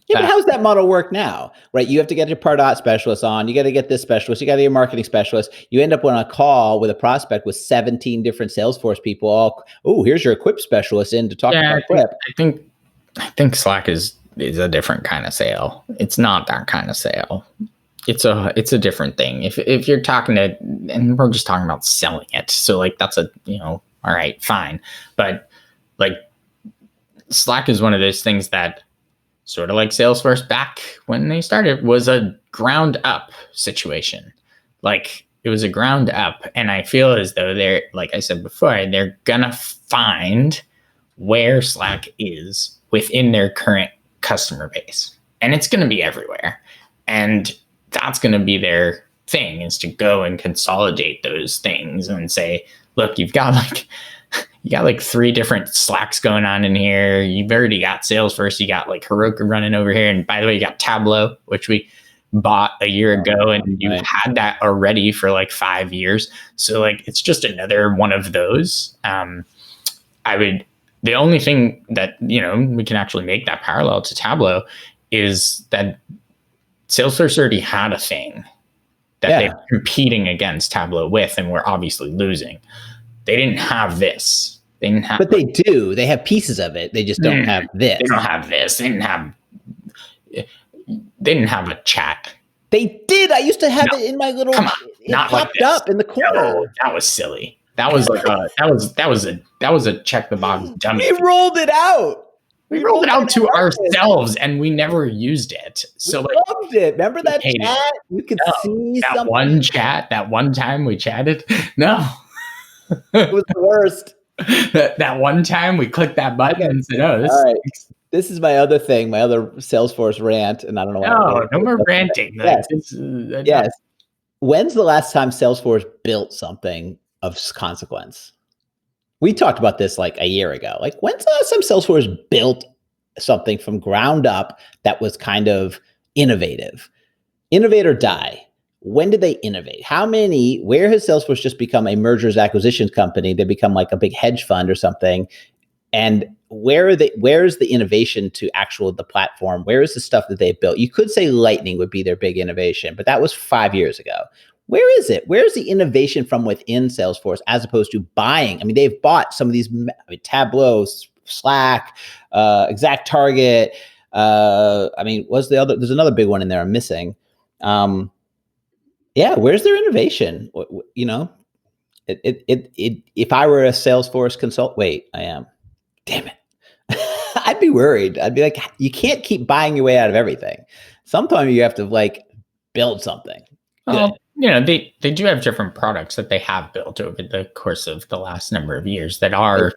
Yeah, but how's that model work now, right? You have to get your Pardot specialist on. You got to get this specialist. You got to get your marketing specialist. You end up on a call with a prospect with 17 different Salesforce people. Here's your Equip specialist in to talk about Equip. I think Slack is a different kind of sale. It's not that kind of sale. it's a different thing. If you're talking to, and we're just talking about selling it, so like that's a, all right, fine, but like Slack is one of those things that, sort of like Salesforce back when they started, was a ground up situation. Like it was a ground up, and I feel as though they're, like I said before, they're gonna find where Slack is within their current customer base, and it's gonna be everywhere, and that's gonna be their thing, is to go and consolidate those things and say, look, you got like 3 different Slacks going on in here. You've already got Salesforce. You got like Heroku running over here. And by the way, you got Tableau, which we bought a year ago, and you had that already for like 5 years. So like, it's just another one of those. The only thing that, we can actually make that parallel to Tableau is that Salesforce already had a thing that they're competing against Tableau with, and we're obviously losing. They didn't have this. They didn't have, but they do. They have pieces of it. They just don't have this. They don't have this. They didn't have a chat. They did. I used to have it in my little. Come on, it popped up in the corner. No, that was silly. That was like that was a check the box dummy. We rolled it out. We rolled it out to ourselves, and we never used it. So we loved it. Remember that chat? You could see that something. one chat. That one time we chatted. No, it was the worst. that one time we clicked that button and said, "Oh, this." All right. This is my other thing, my other Salesforce rant, and I don't know why. No more ranting. Yes. Yes. When's the last time Salesforce built something of consequence? We talked about this like a year ago. Like, when's the last time Salesforce built something from ground up that was kind of innovative? Innovate or die. When did they innovate? Where has Salesforce just become a mergers acquisitions company? They become like a big hedge fund or something. And where is the innovation to the platform? Where is the stuff that they've built? You could say Lightning would be their big innovation, but that was 5 years ago. Where is it? Where's the innovation from within Salesforce as opposed to buying? I mean, they've bought some of these, Tableau, Slack, Exact Target. There's another big one in there I'm missing. Where's their innovation? If I were a Salesforce I am. Damn it. I'd be worried. I'd be like, you can't keep buying your way out of everything. Sometimes you have to build something. Well, they do have different products that they have built over the course of the last number of years that are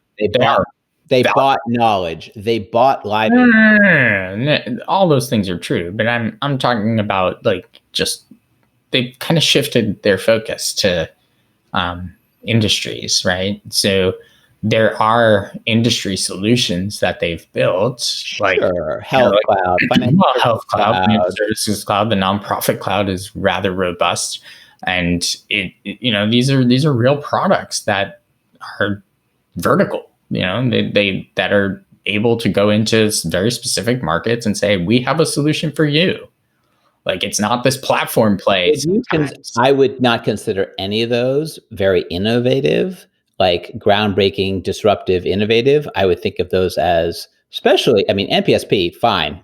they bought knowledge. They bought library. All those things are true, but I'm talking about they kind of shifted their focus to industries, right? So there are industry solutions that they've built, Health Cloud, Health Cloud, Financial Services Cloud. The nonprofit cloud is rather robust, and these are real products that are vertical. They that are able to go into very specific markets and say, we have a solution for you. Like, it's not this platform play. I would not consider any of those very innovative, like groundbreaking, disruptive, innovative. I would think of those as, especially, NPSP, fine.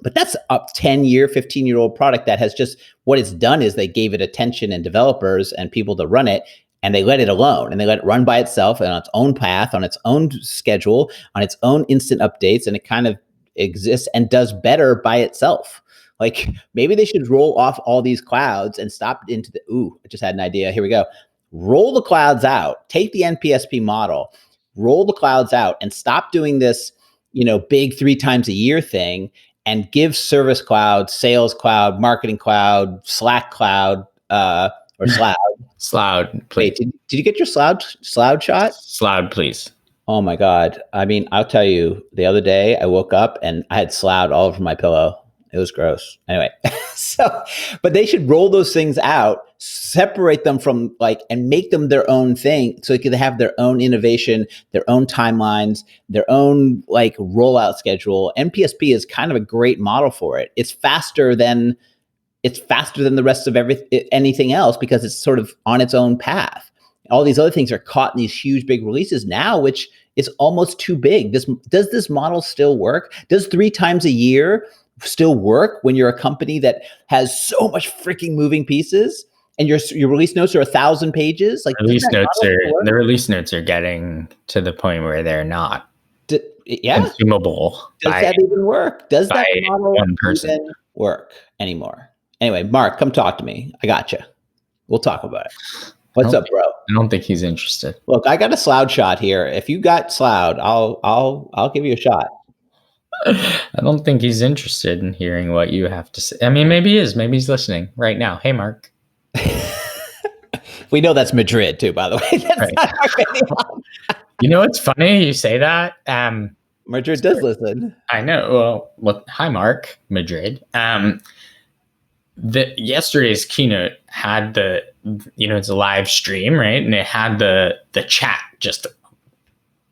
But that's a 10-year, 15-year-old product that has just, what it's done is they gave it attention and developers and people to run it, and they let it alone, and they let it run by itself and on its own path, on its own schedule, on its own instant updates, and it kind of exists and does better by itself. Like, maybe they should roll off all these clouds and stop into I just had an idea. Here we go. Roll the clouds out, take the NPSP model, roll the clouds out, and stop doing this, big 3 times a year thing, and give Service Cloud, Sales Cloud, Marketing Cloud, Slack Cloud, or Sloud. Sloud, please. Wait, did you get your Sloud shot? Sloud, please. Oh my God. I'll tell you, the other day I woke up and I had Sloud all over my pillow. It was gross. Anyway, but they should roll those things out, separate them from and make them their own thing, so they could have their own innovation, their own timelines, their own rollout schedule. NPSP is kind of a great model for it. It's faster than the rest of anything else because it's sort of on its own path. All these other things are caught in these huge, big releases now, which is almost too big. Does this model still work? Does 3 times a year still work when you're a company that has so much freaking moving pieces and your release notes are 1,000 pages? Like the release notes are getting to the point where they're not consumable. Does that even work? Does that model one person even work anymore? Anyway, Mark, come talk to me. I got you. We'll talk about it. What's up, bro? I don't think he's interested. Look, I got a Sloud shot here. If you got Sloud, I'll give you a shot. I don't think he's interested in hearing what you have to say. I mean, maybe he is. Maybe he's listening right now. Hey, Mark. We know that's Madrid too, by the way. That's right. Not our You know what's funny? You say that. Madrid does listen. I know. Well, hi, Mark. Madrid. Yesterday's keynote had it's a live stream, right? And it had the chat just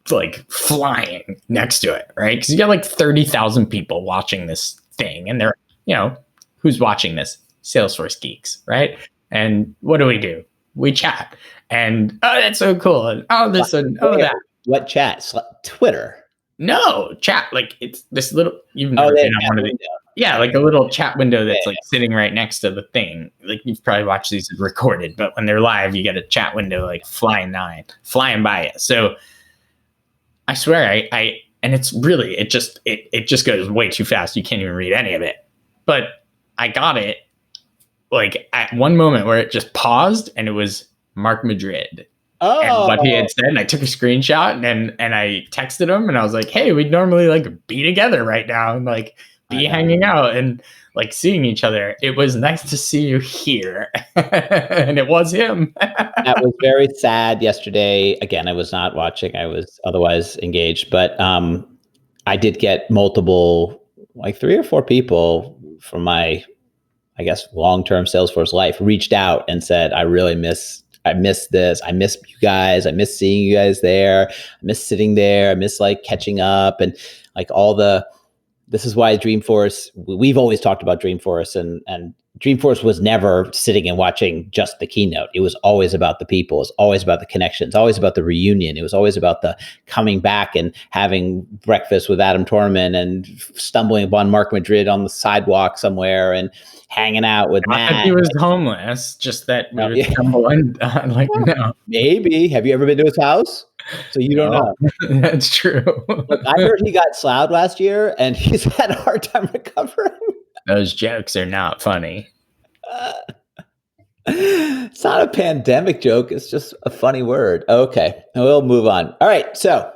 like flying next to it, right? Because you got like 30,000 people watching this thing, and they're, who's watching this? Salesforce geeks, right? And what do? We chat, and that's so cool, and this and that. What chat? Twitter? No, chat. Like it's this little. You've never been on one of these. Yeah, like a little chat window that's like sitting right next to the thing. Like you've probably watched these recorded, but when they're live, you get a chat window like flying by it. So I swear, and it's really it just goes way too fast. You can't even read any of it. But I got it like at one moment where it just paused, and it was Mark Madrid. Oh. And what he had said, and I took a screenshot and I texted him, and I was like, "Hey, we'd normally like be together right now and like be hanging out and like seeing each other. It was nice to see you here." And it was him. That was very sad yesterday. Again, I was not watching. I was otherwise engaged, but I did get multiple, like 3 or 4 people from my, I guess, long-term Salesforce life reached out and said, I miss this. I miss you guys. I miss seeing you guys there. I miss sitting there. I miss like catching up and like this is why Dreamforce, we've always talked about Dreamforce, and Dreamforce was never sitting and watching just the keynote. It was always about the people. It was always about the connections, always about the reunion. It was always about the coming back and having breakfast with Adam Torman and stumbling upon Mark Madrid on the sidewalk somewhere and hanging out with Matt. That he was homeless, just that we would stumble in, no. Maybe. Have you ever been to his house? So you don't know. That's true. Look, I heard he got Sloud last year, and he's had a hard time recovering. Those jokes are not funny. It's not a pandemic joke. It's just a funny word. Okay, we'll move on. All right, so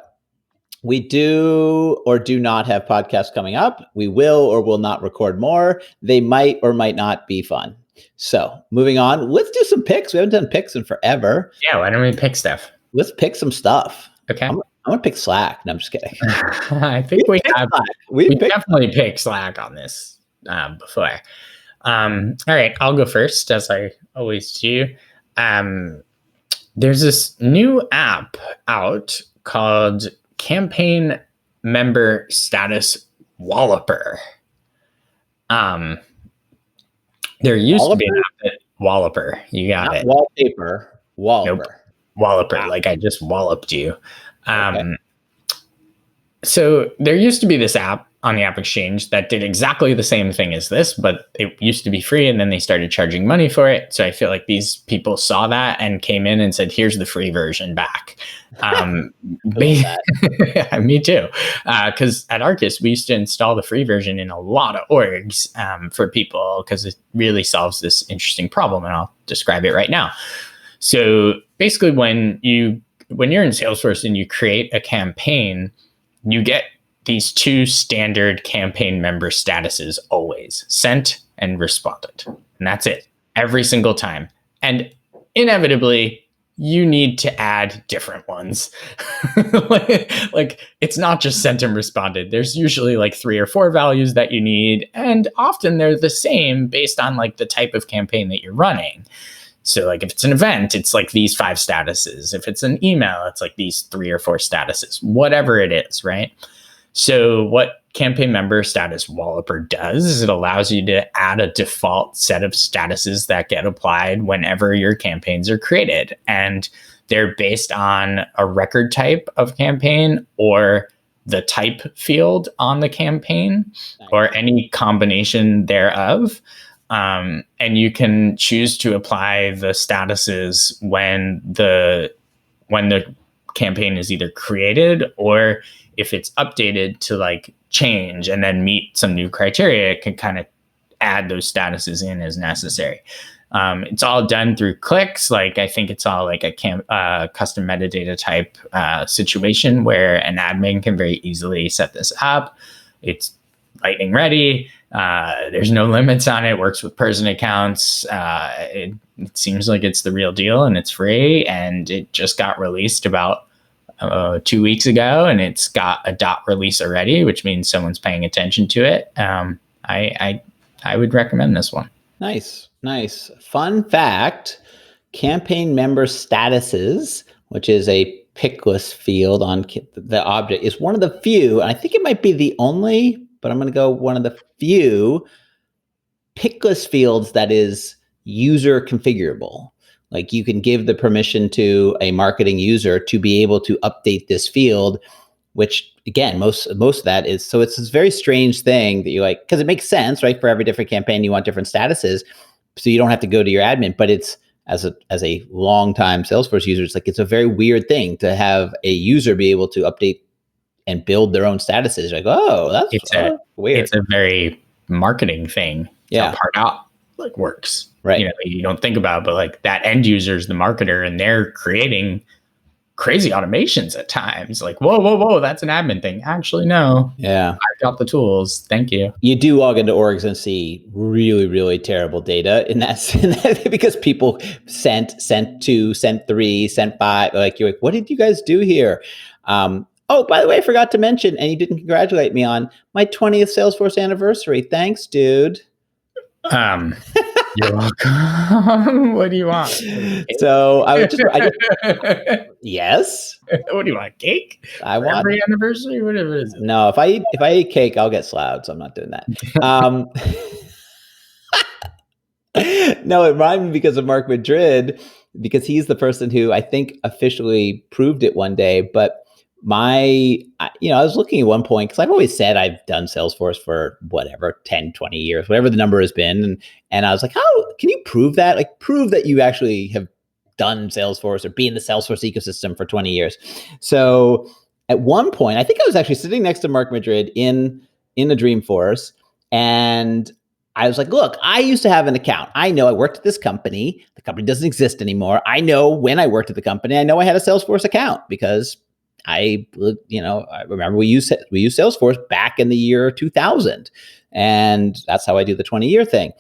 we do or do not have podcasts coming up. We will or will not record more. They might or might not be fun. So moving on, let's do some picks. We haven't done picks in forever. Yeah, why don't we pick stuff? Let's pick some stuff. Okay. I'm going to pick Slack. No, I'm just kidding. I think we definitely picked Slack on this before. All right, I'll go first, as I always do. There's this new app out called Campaign Member Status Walloper. There used to be an app that Walloper. You got Not it. Wallpaper. Walloper. Nope. Walloper, wow. Like I just walloped you. Okay. So there used to be this app on the App Exchange that did exactly the same thing as this, but it used to be free, and then they started charging money for it. So I feel like these people saw that and came in and said, here's the free version back. Me too. Because at Arkus, we used to install the free version in a lot of orgs for people because it really solves this interesting problem, and I'll describe it right now. So basically, when you're in Salesforce and you create a campaign, you get these 2 standard campaign member statuses always: sent and responded. And that's it every single time. And inevitably, you need to add different ones. like it's not just sent and responded. There's usually like 3 or 4 values that you need. And often they're the same based on like the type of campaign that you're running. So like if it's an event, it's like these 5 statuses. If it's an email, it's like these 3 or 4 statuses, whatever it is, right? So what Campaign Member Status Walloper does is it allows you to add a default set of statuses that get applied whenever your campaigns are created. And they're based on a record type of campaign or the type field on the campaign Nice. or any combination thereof. And you can choose to apply the statuses when the campaign is either created or if it's updated to like change and then meet some new criteria, it can kind of add those statuses in as necessary. It's all done through clicks. Like I think it's all like a custom metadata type situation where an admin can very easily set this up. It's lightning ready. There's no limits on it. Works with person accounts. It seems like it's the real deal and it's free. And it just got released about 2 weeks ago, and it's got a dot release already, which means someone's paying attention to it. I would recommend this one. Nice. Fun fact, campaign member statuses, which is a pickless field on the object, is one of the few, and I think it might be the only, but I'm going to go one of the few pickless fields that is user configurable. Like you can give the permission to a marketing user to be able to update this field, which again, most of that is, so it's this very strange thing that you like, because it makes sense, right? For every different campaign, you want different statuses. So you don't have to go to your admin, but it's as a long-time Salesforce user, it's like, it's a very weird thing to have a user be able to update and build their own statuses. Like, oh, that's weird. It's a very marketing thing. Yeah. How part out like works. Right. You know, you don't think about it, but like that end user is the marketer and they're creating crazy automations at times. Like, whoa, that's an admin thing. Actually, no. Yeah. I've got the tools. Thank you. You do log into orgs and see really, really terrible data in that because people sent 2, sent 3, sent 5. Like, you're like, what did you guys do here? Oh, by the way, I forgot to mention, and you didn't congratulate me on my 20th Salesforce anniversary. Thanks, dude. You're welcome. What do you want? So I yes. What do you want? Cake? I want every anniversary. Whatever it is. No, if I eat cake, I'll get sloughed. So I'm not doing that. No, it reminded me because of Mark Madrid, because he's the person who I think officially proved it one day. But I was looking at one point, because I've always said I've done Salesforce for whatever, 10, 20 years, whatever the number has been. And I was like, how can you prove that? Like, prove that you actually have done Salesforce or be in the Salesforce ecosystem for 20 years. So at one point, I think I was actually sitting next to Mark Madrid in the Dreamforce, and I was like, look, I used to have an account. I know I worked at this company. The company doesn't exist anymore. I know when I worked at the company, I know I had a Salesforce account because I remember we used Salesforce back in the year 2000, and that's how I do the 20-year thing.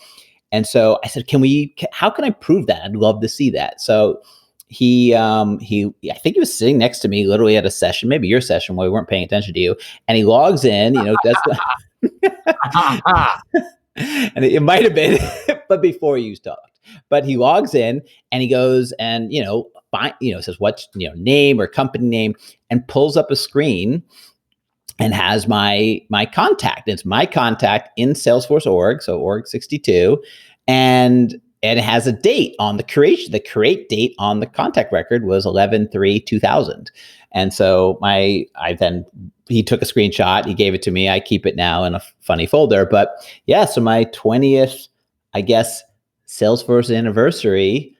And so I said, how can I prove that? I'd love to see that. So I think he was sitting next to me literally at a session, maybe your session where we weren't paying attention to you. And he logs in, and it might have been, but before you talked. But he logs in and he goes and, says what's, name or company name, and pulls up a screen and has my contact. It's my contact in Salesforce org, so org 62, and it has a date on the creation. The create date on the contact record was 11/3/2000. And so he took a screenshot, he gave it to me. I keep it now in a funny folder. But yeah, so my 20th, I guess, Salesforce anniversary,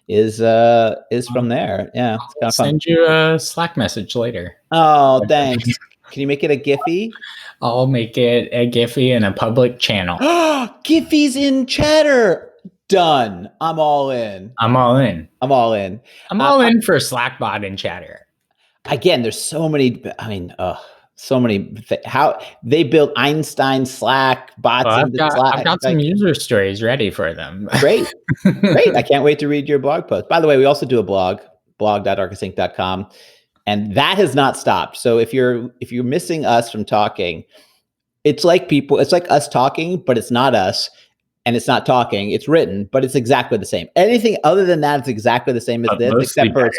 is from there. Yeah, it's kind of fun. Send you a Slack message later. Oh, thanks. Can you make it a Giphy? I'll make it a Giphy in a public channel. Giphy's in Chatter. Done. I'm all in. I'm all in for Slackbot and Chatter. Again, there's so many. How they built Einstein Slack bots into Slack. I've got some user stories ready for them. Great. I can't wait to read your blog post. By the way, we also do a blog.arkusinc.com, and that has not stopped. So if you're missing us from talking, it's like us talking, but it's not us, and it's not talking. It's written, but it's exactly the same. Anything other than that, it's exactly the same as this, except for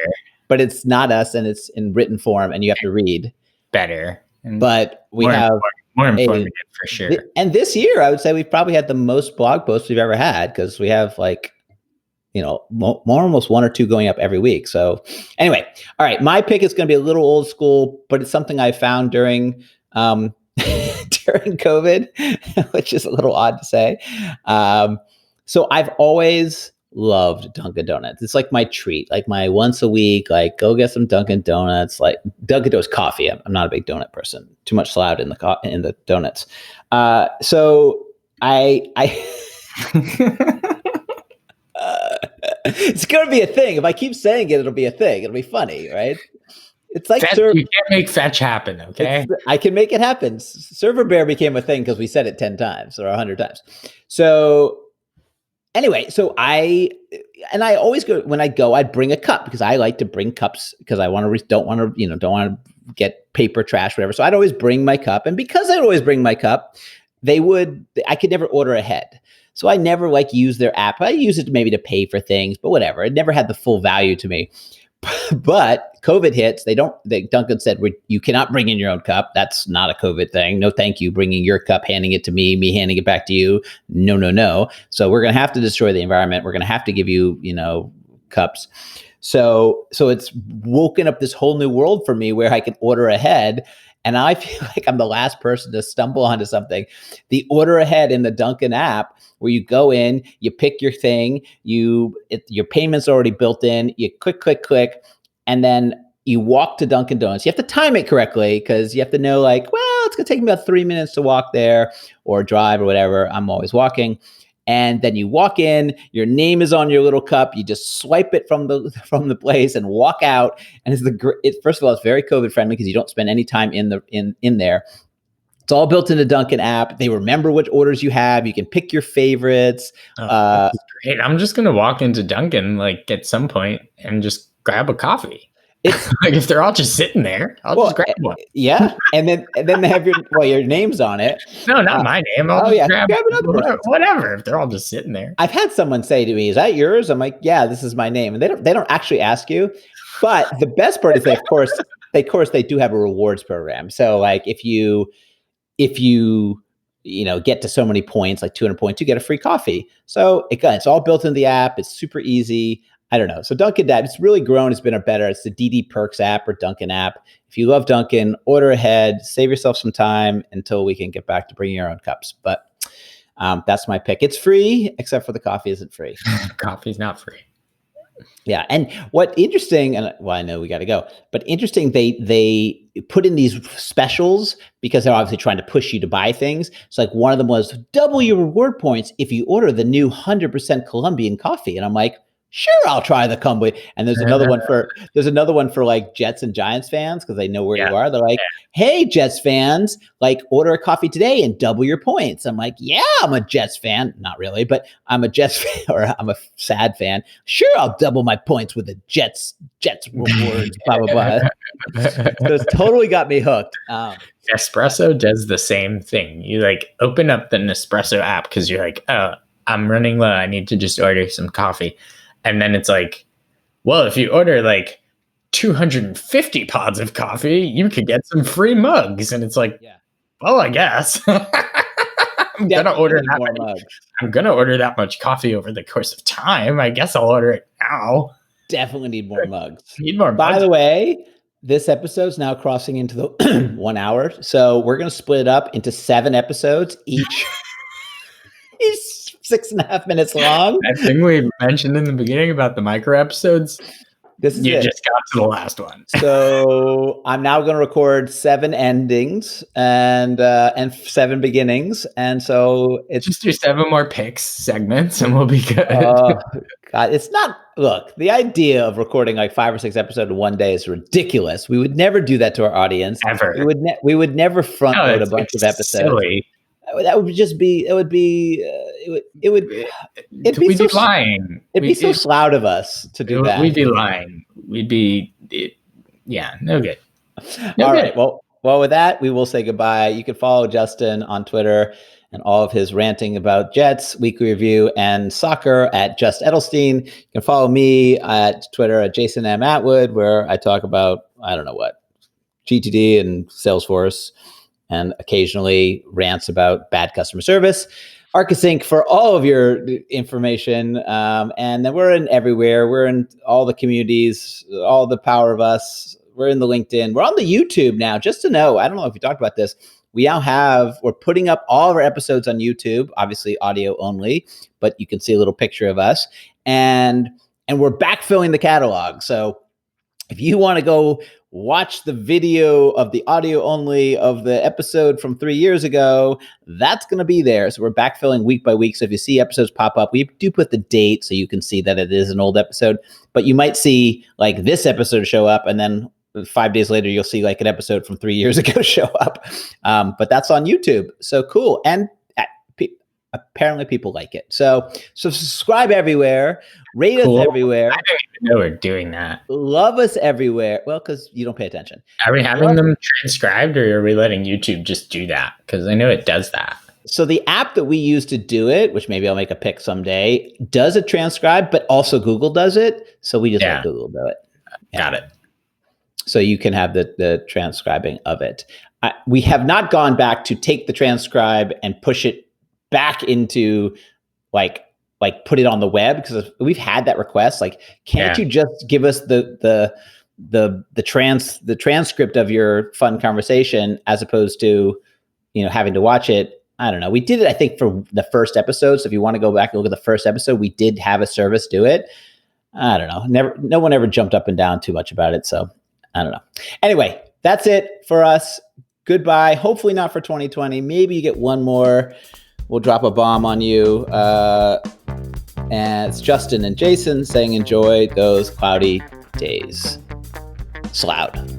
but it's not us, and it's in written form, and you have to read better. But we have more informative for sure. And this year, I would say we've probably had the most blog posts we've ever had, because we have more almost 1 or 2 going up every week. So anyway, all right, my pick is going to be a little old school, but it's something I found during during COVID, which is a little odd to say. So I've always loved Dunkin' Donuts. It's like my treat, like my once a week, like go get some Dunkin' Donuts. Like Dunkin' Donuts coffee. I'm not a big donut person. Too much loud in the donuts. So I it's gonna be a thing. If I keep saying it, it'll be a thing. It'll be funny, right? It's like you can't make fetch happen, okay? I can make it happen. Server Bear became a thing because we said it 10 times or 100 times. So anyway, I always go when I go, I'd bring a cup because I like to bring cups because I don't want to get paper trash, whatever. So I'd always bring my cup, and because I'd always bring my cup, I could never order ahead. So I never use their app. I use it maybe to pay for things, but whatever. It never had the full value to me. But COVID hits. Dunkin' said, you cannot bring in your own cup. That's not a COVID thing. No, thank you. Bringing your cup, handing it to me handing it back to you. No. So we're going to have to destroy the environment. We're going to have to give you, cups. So it's woken up this whole new world for me where I can order ahead. And I feel like I'm the last person to stumble onto something. The order ahead in the Dunkin' app, where you go in, you pick your thing, your payment's already built in, you click, and then you walk to Dunkin' Donuts. You have to time it correctly because you have to know it's going to take me about 3 minutes to walk there or drive or whatever. I'm always walking. And then you walk in, your name is on your little cup. You just swipe it from the place and walk out. And first of all, it's very COVID friendly because you don't spend any time in there. It's all built in the Dunkin' app. They remember which orders you have. You can pick your favorites. That's great. I'm just gonna walk into Dunkin' at some point and just grab a coffee. It's if they're all just sitting there, I'll just grab one. Yeah, and then they have your name's on it. No, not my name. I'll just grab another whatever. If they're all just sitting there. I've had someone say to me, "Is that yours?" I'm like, "Yeah, this is my name." And they don't actually ask you. But the best part is they do have a rewards program. So if you get to so many points, like 200 points, you get a free coffee. So it's all built in the app. It's super easy. I don't know. So Dunkin' app, it's really grown. It's the DD Perks app or Dunkin' app. If you love Dunkin', order ahead, save yourself some time until we can get back to bringing your own cups. But that's my pick. It's free, except for the coffee isn't free. Coffee's not free. Yeah. And what interesting, I know we got to go, but interesting, they put in these specials because they're obviously trying to push you to buy things. So one of them was double your reward points if you order the new 100% Colombian coffee. And I'm like, sure, I'll try the Colombian. And there's another one for Jets and Giants fans because they know where you are. They're like, hey, Jets fans, order a coffee today and double your points. I'm like, yeah, I'm a Jets fan. Not really, but I'm a Jets fan, or I'm a sad fan. Sure, I'll double my points with the Jets rewards, blah, blah, blah. So it's totally got me hooked. Nespresso does the same thing. You open up the Nespresso app because you're like, oh, I'm running low. I need to just order some coffee. And then it's well, if you order 250 pods of coffee, you could get some free mugs. And it's well, I guess I'm going to order that much. I'm going to order that much coffee over the course of time. I guess I'll order it now. Definitely need more mugs. Need more mugs. By the way, this episode's now crossing into the 1 hour. So we're going to split it up into 7 episodes each. Each 6.5 minutes long. That thing we mentioned in the beginning about the micro episodes. Just got to the last one. So I'm now going to record 7 endings and 7 beginnings, and so it's just do 7 more picks segments, and we'll be good. God, it's not. Look, the idea of recording 5 or 6 episodes in one day is ridiculous. We would never do that to our audience. Ever. We would never front load a bunch of episodes. Silly. That would just be. It would be. We'd be lying. It'd be so loud of us to do that. We'd be lying. We'd be. Yeah. No good. All right. Well, with that, we will say goodbye. You can follow Justin on Twitter and all of his ranting about Jets, weekly review, and soccer at Just Edelstein. You can follow me at Twitter at Jason M. Atwood, where I talk about I don't know what GTD and Salesforce, and occasionally rants about bad customer service. Arkus Inc. for all of your information. And then we're in everywhere. We're in all the communities, all the power of us. We're in the LinkedIn. We're on the YouTube now, just to know. I don't know if you talked about this. We're putting up all of our episodes on YouTube, obviously audio only, but you can see a little picture of us. And we're backfilling the catalog. So if you want to go watch the video of the audio only of the episode from 3 years ago, that's going to be there. So we're backfilling week by week. So if you see episodes pop up, we do put the date so you can see that it is an old episode. But you might see like this episode show up, and then 5 days later, you'll see like an episode from 3 years ago show up. But that's on YouTube. So cool. And apparently people like it. So subscribe everywhere, rate us everywhere. I didn't even know we're doing that. Love us everywhere. Well, because you don't pay attention. Are we having them transcribed, or are we letting YouTube just do that? Because I know it does that. So the app that we use to do it, which maybe I'll make a pick someday, does it transcribe, but also Google does it. So we just let Google do it. Got it. So you can have the transcribing of it. We have not gone back to take the transcribe and push it back into like put it on the web, because we've had that request. Like, can't you just give us the transcript of your fun conversation as opposed to, having to watch it? I don't know. We did it, I think, for the first episode. So if you want to go back and look at the first episode, we did have a service do it. I don't know. No one ever jumped up and down too much about it. So I don't know. Anyway, that's it for us. Goodbye. Hopefully not for 2020. Maybe you get one more. We'll drop a bomb on you. And it's Justin and Jason saying enjoy those cloudy days. Sloud.